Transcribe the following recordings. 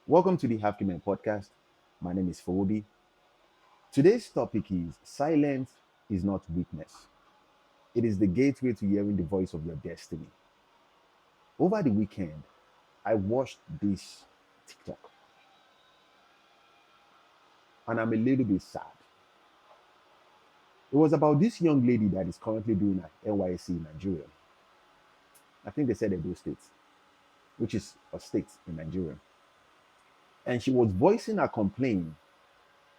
Welcome to the Half Human podcast. My name is Fowobi. Today's topic is silence is not weakness. It is the gateway to hearing the voice of your destiny. Over the weekend, I watched this TikTok and I'm a little bit sad. It was about this young lady that is currently doing an NYC in Nigeria. I think they said Edo State, which is a state in Nigeria. And she was voicing a complaint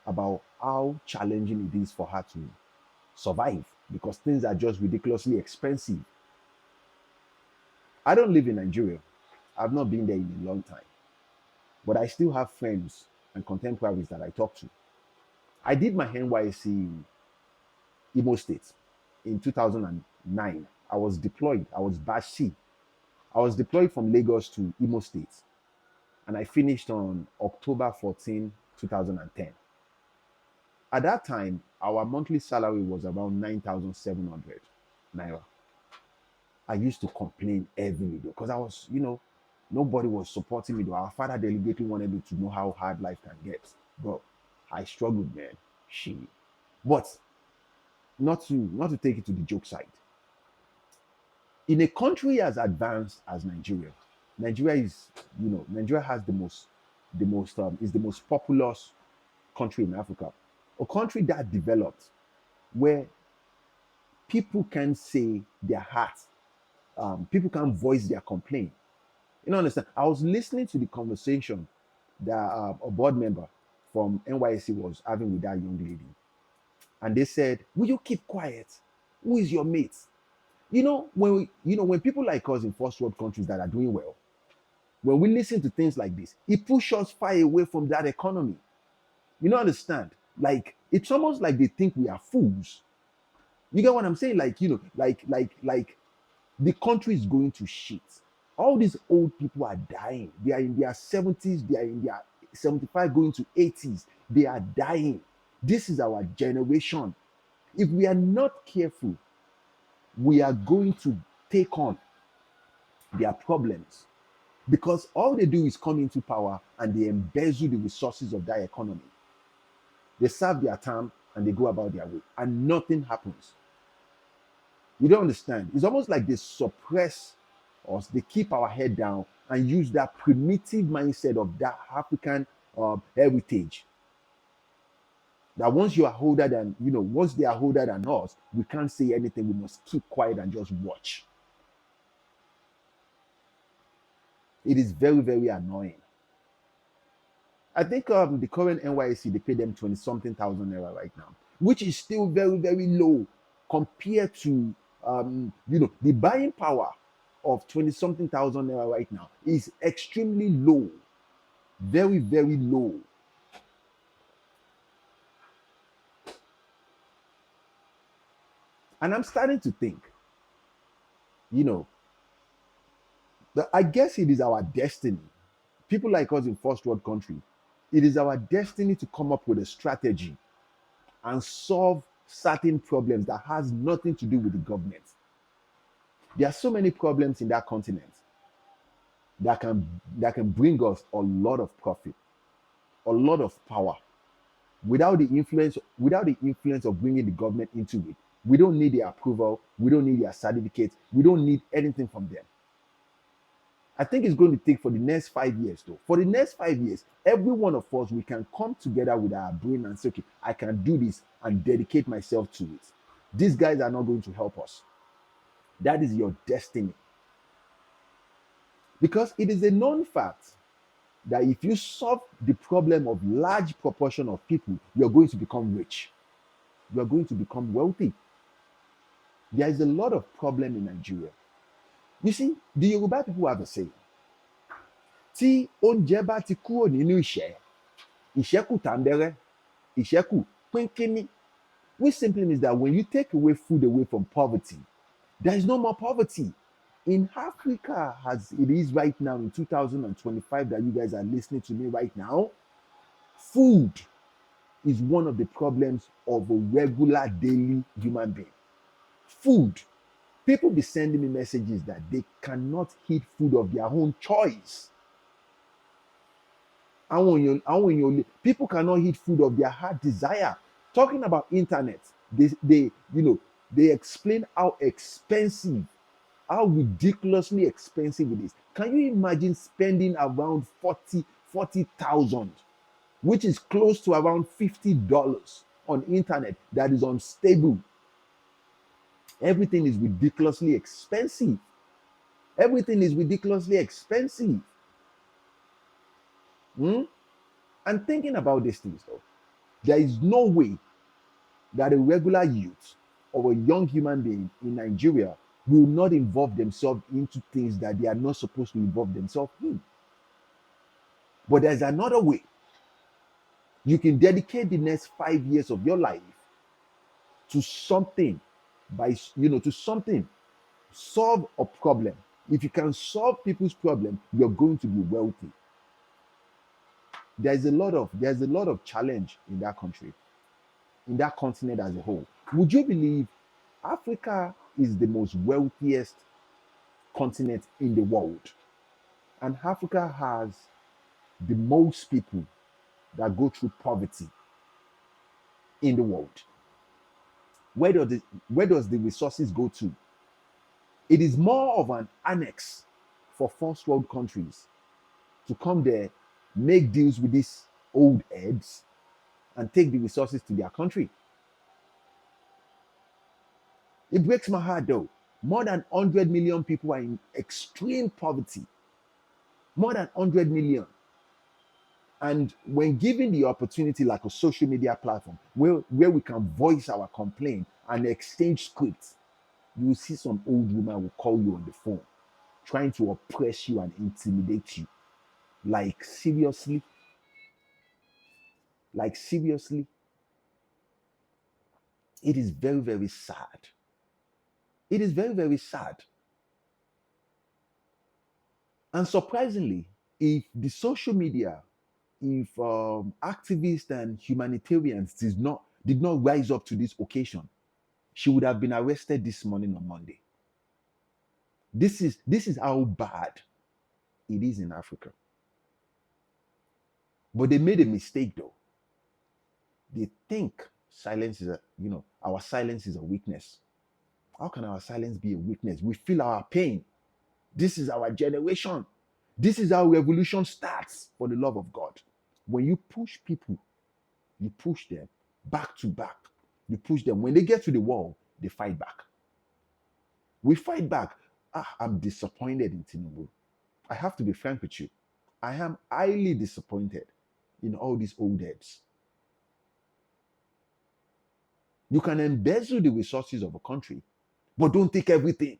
about how challenging it is for her to survive because things are just ridiculously expensive. I don't live in Nigeria. I've not been there in a long time, but I still have friends and contemporaries that I talk to. I did my NYC in Imo State in 2009. I was deployed. I was batch C. I was deployed from Lagos to Imo State, and I finished on October 14, 2010. At that time, our monthly salary was around 9,700 naira. I used to complain heavily though, because I was, nobody was supporting me though. Our father deliberately wanted me to know how hard life can get. But I struggled, man. She. But not to take it to the joke side. In a country as advanced as Nigeria, Nigeria has is the most populous country in Africa. A country that developed where people can say their heart, people can voice their complaint. You know, understand? I was listening to the conversation that a board member from NYC was having with that young lady, and they said, "Will you keep quiet? Who is your mate?" When people like us in first world countries that are doing well, when we listen to things like this, it pushes us far away from that economy. You know, understand? Like it's almost like they think we are fools. You get what I'm saying? Like the country is going to shit. All these old people are dying. They are in their 70s, they are in their 75 going to 80s. They are dying. This is our generation. If we are not careful, we are going to take on their problems because all they do is come into power and they embezzle the resources of that economy. They serve their term and they go about their way and nothing happens. You don't understand. It's almost like they suppress us, they keep our head down and use that primitive mindset of that African heritage. That once you are older than, once they are older than us, we can't say anything. We must keep quiet and just watch. It is very, very annoying. I think the current NYC, they pay them 20 something thousand naira right now, which is still very, very low compared to, the buying power of 20 something thousand naira right now is extremely low, very, very low. And I'm starting to think, you know, that I guess it is our destiny. People like us in first world country, it is our destiny to come up with a strategy and solve certain problems that has nothing to do with the government. There are so many problems in that continent that can bring us a lot of profit, a lot of power without the influence of bringing the government into it. We don't need their approval, we don't need their certificates, we don't need anything from them. I think it's going to take for the next 5 years though. For the next 5 years, every one of us, we can come together with our brain and say, okay, I can do this and dedicate myself to it. These guys are not going to help us. That is your destiny. Because it is a known fact that if you solve the problem of large proportion of people, you're going to become rich. You're going to become wealthy. There is a lot of problem in Nigeria. You see, the Yoruba people have a saying, tí oúnjẹ bá ti kúrò nínú ìṣẹ́, ìṣẹ́kù tàǹdẹ́rẹ́, ìṣẹ́kù pínkínní, which simply means that when you take away food away from poverty, there is no more poverty. In Africa, as it is right now in 2025, that you guys are listening to me right now, food is one of the problems of a regular daily human being. Food. People be sending me messages that they cannot eat food of their own choice. People cannot eat food of their heart desire. Talking about internet, they explain how expensive, how ridiculously expensive it is. Can you imagine spending around 40,000, which is close to around $50 on internet that is unstable? Everything is ridiculously expensive. Everything is ridiculously expensive. Hmm? And thinking about these things, though, there is no way that a regular youth or a young human being in Nigeria will not involve themselves into things that they are not supposed to involve themselves in. But there's another way. You can dedicate the next 5 years of your life to something, to something, solve a problem. If you can solve people's problem, you're going to be wealthy. There's a lot of challenge in that country, in that continent as a whole. Would you believe Africa is the most wealthiest continent in the world? And Africa has the most people that go through poverty in the world. Where does the resources go to? It is more of an annex for first world countries to come there, make deals with these old heads, and take the resources to their country. It breaks my heart though. More than 100 million people are in extreme poverty. More than 100 million. And when given the opportunity, like a social media platform, where we can voice our complaint and exchange scripts, you will see some old woman will call you on the phone, trying to oppress you and intimidate you. Like seriously? Like seriously? It is very, very sad. It is very, very sad. And surprisingly, if the social media, if activists and humanitarians did not rise up to this occasion, she would have been arrested this morning on Monday. This is how bad it is in Africa. But they made a mistake though. They think our silence is a weakness. How can our silence be a weakness? We feel our pain. This is our generation. This is how revolution starts, for the love of God. When you push people, you push them back to back. You push them. When they get to the wall, they fight back. We fight back. I'm disappointed in Tinubu. I have to be frank with you. I am highly disappointed in all these old heads. You can embezzle the resources of a country, but don't take everything.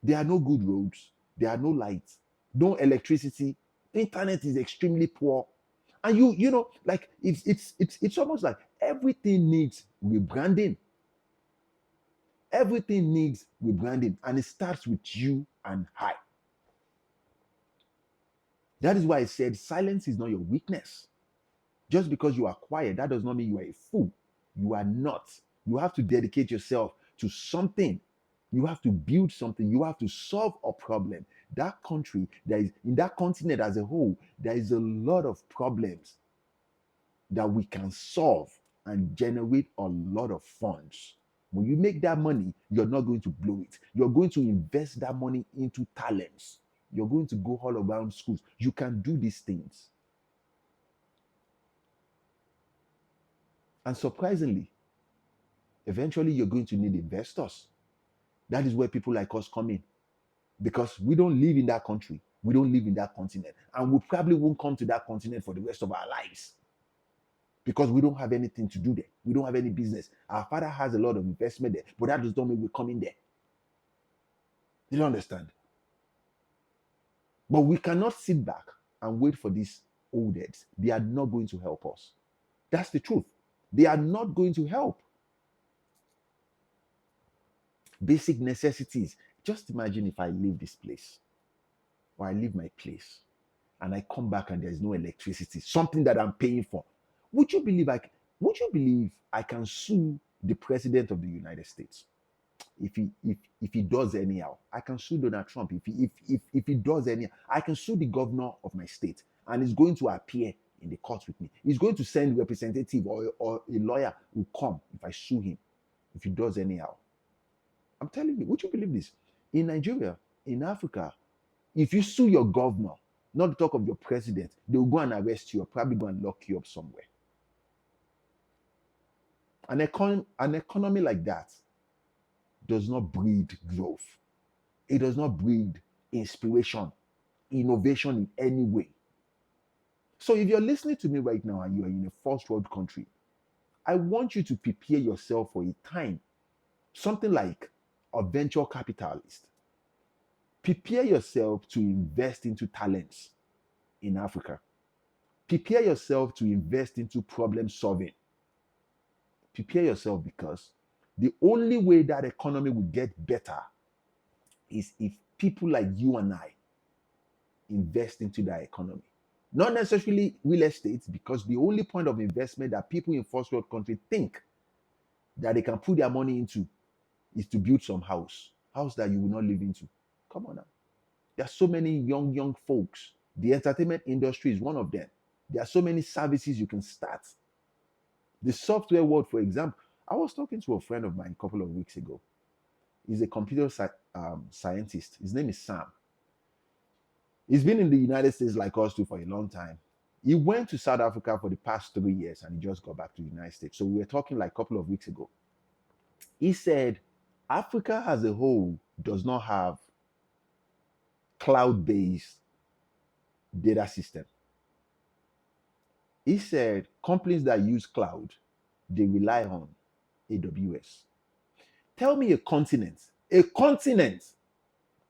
There are no good roads. There are no lights, no electricity. Internet is extremely poor. And like it's almost like everything needs rebranding. Everything needs rebranding, and it starts with you and I. That is why I said silence is not your weakness. Just because you are quiet, that does not mean you are a fool. You are not. You have to dedicate yourself to something. You have to build something. You have to solve a problem. That country, in that continent as a whole, there is a lot of problems that we can solve and generate a lot of funds. When you make that money, you're not going to blow it. You're going to invest that money into talents. You're going to go all around schools. You can do these things. And surprisingly, eventually you're going to need investors. That is where people like us come in. Because we don't live in that country. We don't live in that continent. And we probably won't come to that continent for the rest of our lives. Because we don't have anything to do there. We don't have any business. Our father has a lot of investment there, but that does not mean we're coming there. You don't understand? But we cannot sit back and wait for these old heads. They are not going to help us. That's the truth. They are not going to help. Basic necessities. Just imagine if I leave this place, or I leave my place, and I come back and there's no electricity, something that I'm paying for. Would you believe I can sue the president of the United States? If he does anyhow, I can sue Donald Trump. If he does anyhow, I can sue the governor of my state, and is going to appear in the court with me. He's going to send a representative or a lawyer will come if I sue him, if he does anyhow. I'm telling you, would you believe this? In Nigeria, in Africa, if you sue your governor, not to talk of your president, they will go and arrest you or probably go and lock you up somewhere. An economy like that does not breed growth. It does not breed inspiration, innovation in any way. So if you're listening to me right now and you are in a first world country, I want you to prepare yourself for a time, something like a venture capitalist. Prepare yourself to invest into talents in Africa. Prepare yourself to invest into problem solving. Prepare yourself, because the only way that economy will get better is if people like you and I invest into that economy. Not necessarily real estate, because the only point of investment that people in first world country think that they can put their money into is to build some house that you will not live into. Come on now. There are so many young folks. The entertainment industry is one of them. There are so many services you can start. The software world, for example, I was talking to a friend of mine a couple of weeks ago. He's a computer scientist. His name is Sam. He's been in the United States like us too for a long time. He went to South Africa for the past 3 years and he just got back to the United States. So we were talking like a couple of weeks ago. He said Africa as a whole does not have cloud-based data system. He said companies that use cloud, they rely on AWS. Tell me a continent.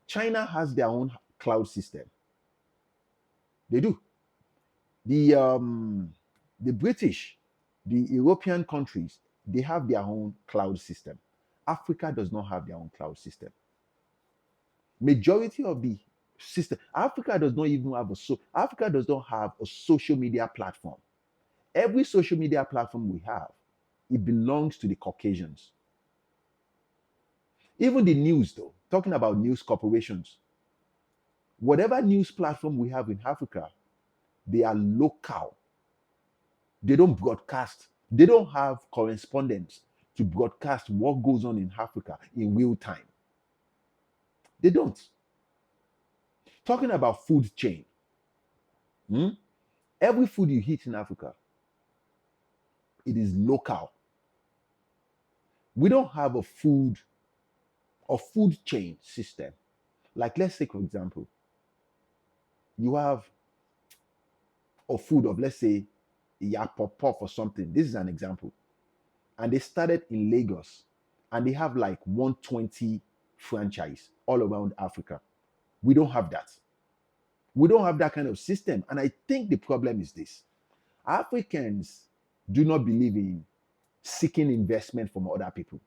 China has their own cloud system. They do. The British, the European countries, they have their own cloud system. Africa does not have their own cloud system. Majority of the system, Africa does not have a social media platform. Every social media platform we have, it belongs to the Caucasians. Even the news, though, talking about news corporations, whatever news platform we have in Africa, they are local. They don't broadcast. They don't have correspondents to broadcast what goes on in Africa in real time. They don't. Talking about food chain. Every food you eat in Africa, it is local. We don't have a food chain system. Like, let's say, for example, you have a food of, let's say, Yapopop or something. This is an example. And they started in Lagos and they have like 120 franchise all around Africa. We don't have that. We don't have that kind of system. And I think the problem is this. Africans do not believe in seeking investment from other people.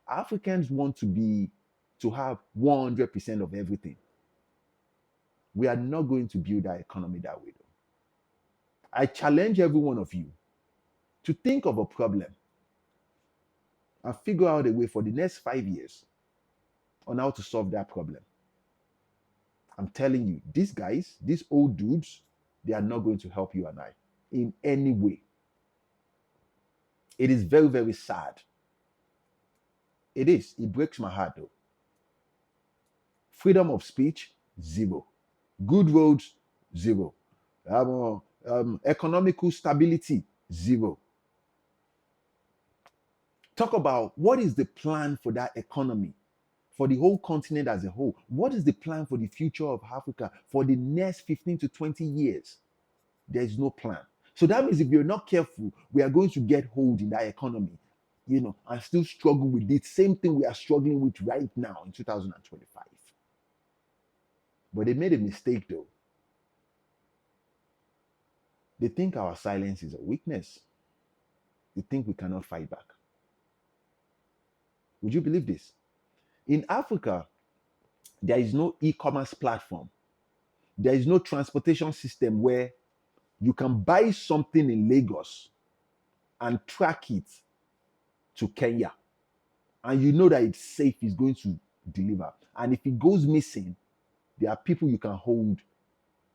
Africans want to have 100% of everything. We are not going to build our economy that way, though. I challenge every one of you to think of a problem and figure out a way for the next 5 years on how to solve that problem. I'm telling you, these guys, these old dudes, they are not going to help you and I in any way. It is very, very sad. It is. It breaks my heart, though. Freedom of speech, zero. Good roads, zero. Economical stability, zero. Talk about what is the plan for that economy, for the whole continent as a whole. What is the plan for the future of Africa for the next 15 to 20 years? There is no plan. So that means if you're not careful, we are going to get hold in that economy, and still struggle with the same thing we are struggling with right now in 2025. But they made a mistake, though. They think our silence is a weakness. They think we cannot fight back. Would you believe this? In Africa, there is no e-commerce platform. There is no transportation system where you can buy something in Lagos and track it to Kenya. And you know that it's safe, it's going to deliver. And if it goes missing, there are people you can hold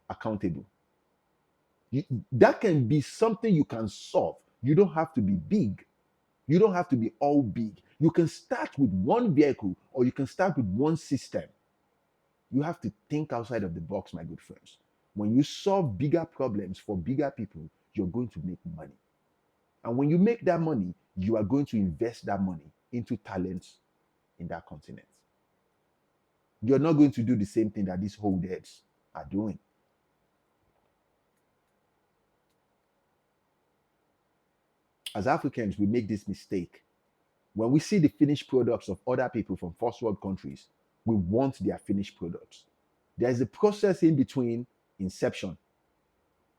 accountable. That can be something you can solve. You don't have to be big. You don't have to be all big. You can start with one vehicle or you can start with one system. You have to think outside of the box, my good friends. When you solve bigger problems for bigger people, you're going to make money. And when you make that money, you are going to invest that money into talents in that continent. You're not going to do the same thing that these old heads are doing. As Africans, we make this mistake. When we see the finished products of other people from first world countries, we want their finished products. There is a process in between inception,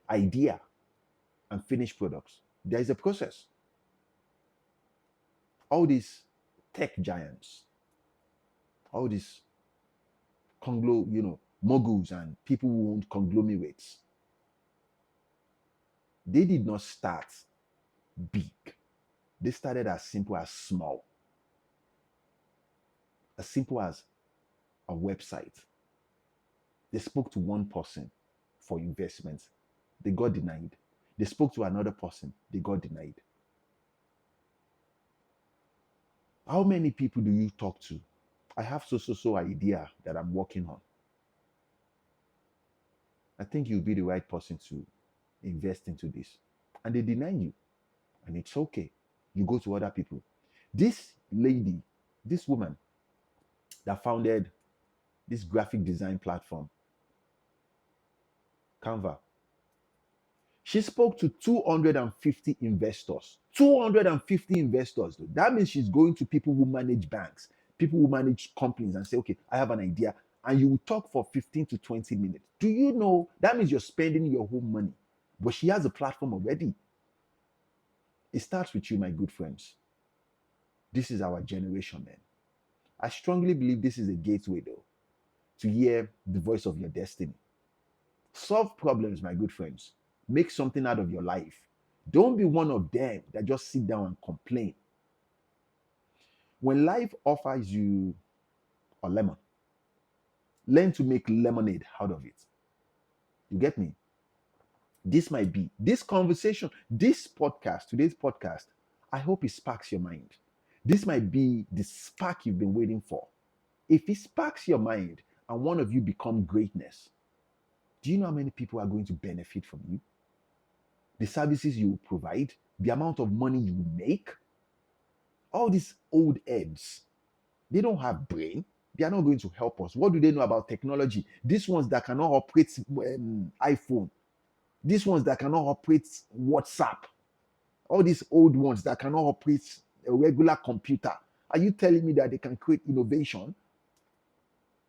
idea, and finished products. There is a process. All these tech giants, all these moguls and people who own conglomerates, they did not start big. They started as simple as small, as simple as a website. They spoke to one person for investments. They got denied. They spoke to another person. They got denied. How many people do you talk to? I have so idea that I'm working on. I think you'll be the right person to invest into this. And they deny you. And it's okay. You go to other people. This lady, this woman that founded this graphic design platform, Canva, she spoke to 250 investors. 250 investors. Though. That means she's going to people who manage banks, people who manage companies and say, okay, I have an idea. And you will talk for 15 to 20 minutes. Do you know that means you're spending your whole money? But she has a platform already. It starts with you, my good friends. This is our generation, man. I strongly believe this is a gateway, though, to hear the voice of your destiny. Solve problems, my good friends. Make something out of your life. Don't be one of them that just sit down and complain. When life offers you a lemon, learn to make lemonade out of it. You get me? This might be this conversation, this podcast, today's podcast. I hope it sparks your mind. This might be the spark you've been waiting for. If it sparks your mind and one of you become greatness, do you know how many people are going to benefit from you? The services you will provide, the amount of money you will make. All these old heads, they don't have brain. They are not going to help us. What do they know about technology? These ones that cannot operate iPhone, these ones that cannot operate WhatsApp, all these old ones that cannot operate a regular computer. Are you telling me that they can create innovation?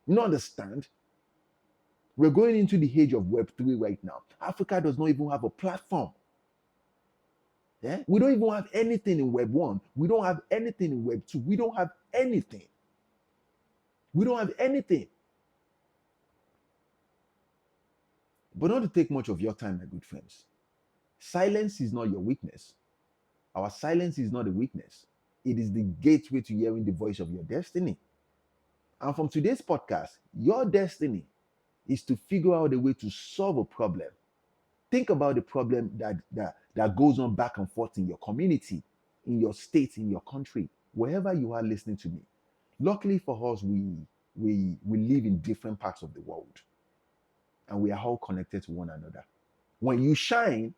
You don't understand? We're going into the age of Web3 right now. Africa does not even have a platform. Yeah? We don't even have anything in Web 1. We don't have anything in Web 2. We don't have anything. We don't have anything. But not to take much of your time, my good friends. Silence is not your weakness. Our silence is not a weakness. It is the gateway to hearing the voice of your destiny. And from today's podcast, your destiny is to figure out a way to solve a problem. Think about the problem that goes on back and forth in your community, in your state, in your country, wherever you are listening to me. Luckily for us, we live in different parts of the world, and we are all connected to one another. When you shine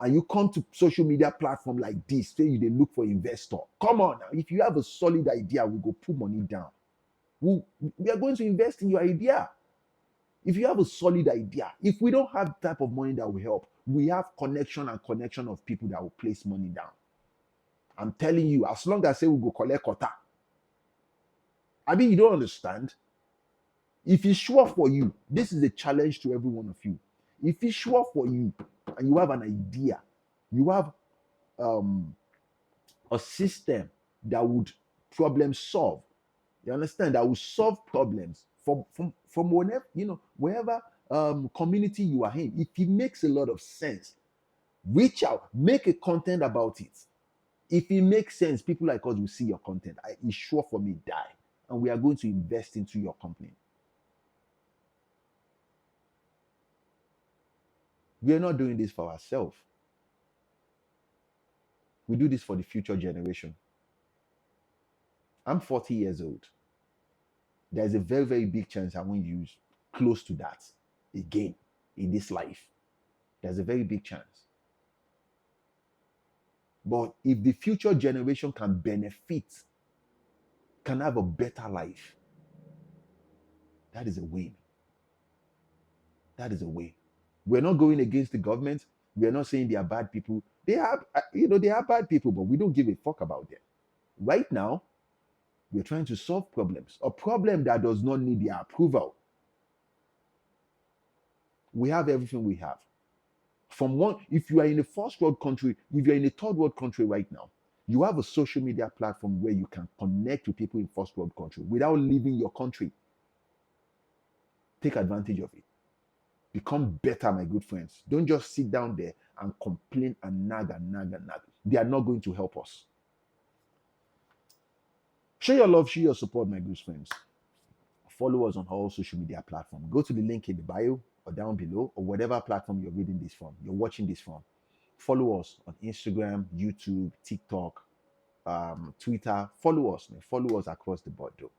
and you come to social media platform like this, say you they look for investor. Come on now. If you have a solid idea, we go put money down. We are going to invest in your idea. If you have a solid idea, if we don't have the type of money that will help, we have connection of people that will place money down. I'm telling you, as long as I say we go collect quota. I mean, you don't understand. If it's sure for you, this is a challenge to every one of you. If it's sure for you and you have an idea, you have a system that would problem solve. You understand? That will solve problems from whenever, wherever community you are in. If it makes a lot of sense, reach out, make a content about it. If it makes sense, people like us will see your content. It's sure for me, die. And we are going to invest into your company. We are not doing this for ourselves. We do this for the future generation. I'm 40 years old. There's a very, very big chance I won't use close to that again in this life. There's a very big chance. But if the future generation can benefit, can have a better life, that is a win. That is a win. We're not going against the government. We're not saying they are bad people. They are, they are bad people, but we don't give a fuck about them. Right now, we're trying to solve problems. A problem that does not need their approval. We have everything we have. From one, if you are in a first world country, if you're in a third world country right now, you have a social media platform where you can connect with people in first world country without leaving your country. Take advantage of it. Become better, my good friends. Don't just sit down there and complain and nag and nag and nag. They are not going to help us. Show your love, show your support, my good friends. Follow us on all social media platforms. Go to the link in the bio or down below, or whatever platform you're reading this from, you're watching this from. Follow us on Instagram, YouTube, TikTok, Twitter. Follow us, man. Follow us across the board, though.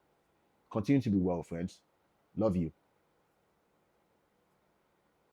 Continue to be well, friends. Love you.